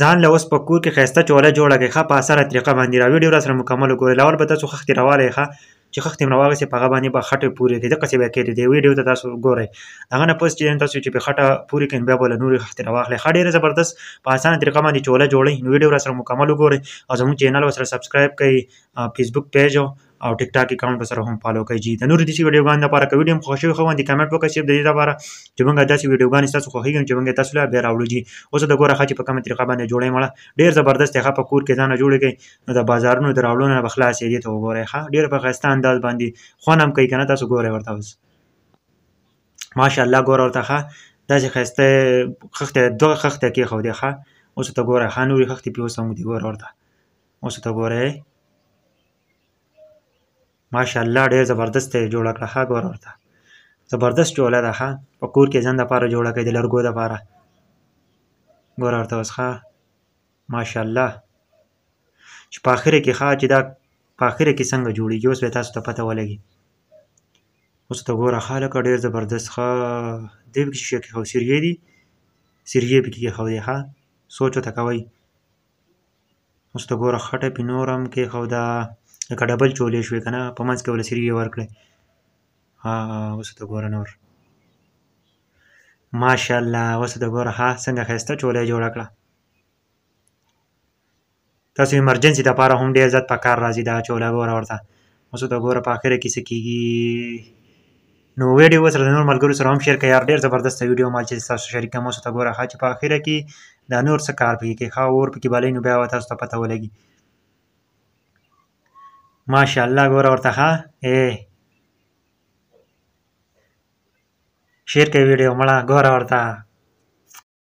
ځان له اوس په کور کې ښایسته چوله جوړه کړئ ښه په اسانه طریقه باندې را ویډیو راسره مکمل وګورئ. لاول به تاسو خښتې راوالی ښه چې خښتې مې راواغېستې په هغه باندې به خټې پورې کړئ دقسې به یې کړئ دې ویډیو ته تاسو ګورئ. هغه نه پس چې تاسو چې پرې خټه پورې کړئ بیا به له نورې خښتې راواخلئ ښه ډېره زبردست په اسانه طریقه باندې چوله جوړئ. نو ویډیو راسره مکمل وګورئ او زموږ چینل ورسره سبسکرایب کړئ فیسبوک پیج او ټیک ټاک اکاونټ ورسره هم فالو کړئ. جی د نورو داسې ویډیوګانو لپاره که ویډیو مو خوښ شوي ښه باندې کمنټ وکړئ صرف د دې لپاره چې موږ داسې ویډیوګانې ستاسو خوښېږي چې موږ یې تاسو له بیا راوړو. جي اوس د ګوره ښه چې په کومه طریقه باندې جوړئ مړه ډېر زبردست دی ښه په کور کې ځانه جوړې کړئ نو د بازارونو د راوړلو نه به خلاص یې. دې ته وګورئ ښه ډېر په ښایسته انداز باندې خوند هم کوي که نه تاسو ګورئ ورته اوس ماشاءالله ګوره ورته ښه داسې ښایسته خښتې دغه خښتې کېښودې ښه اوس ورته ګوره ښه نورې خښتې پرې اوس هم دي ګوره ورته اوس ورته ګورئ ماشاءالله ډېر زبردست یې جوړه کړه ښه ګوره ورته زبردست چوله ده ښه په کور کې ځان دپاره جوړه کړئ د لرګو دپاره ګوره ورته اوس ښه ماشاءالله چې په اخره کې ښه چې دا په اخره کې څنګه جوړېږي اوس به تاسو ته پته ولګي. اوس ته ګوره ښه لکه ډېر زبردست ښه دې پکې څه شی کېښود سریې دي سریې پکې کېښودې ښه سوچ ورته کوئ. اوس ته ګوره خټه پې نور هم کېښوده لکه ډبل چولې شوې که نه په منځ کې ورله سریې ورکړئ اوس ته ګوره نور ماشاءالله اوس ته ګوره ښه څنګه ښایسته چوله یې جوړه کړه. تاسو ایمرجنسي دپاره هم ډېر زیات په کار راځي دا چوله ګوره ورته اوس ته ګوره په اخره کې څه کېږي. نو ویډیو ورسره د نور ملګرو سره هم شیر کړئ یار ډېر زبردسته ویډیو ما چې تاسو شریک کړم. اوس ته ګوره ښه چې په اخره کې دا نور څه کار پکې کوي ښه اور پکې بلئ نو بیا به تاسو ته پته ولګي. ماشاءالله ګوره ورته ښه شیر کړئ ویډیو مړه ګوره ورته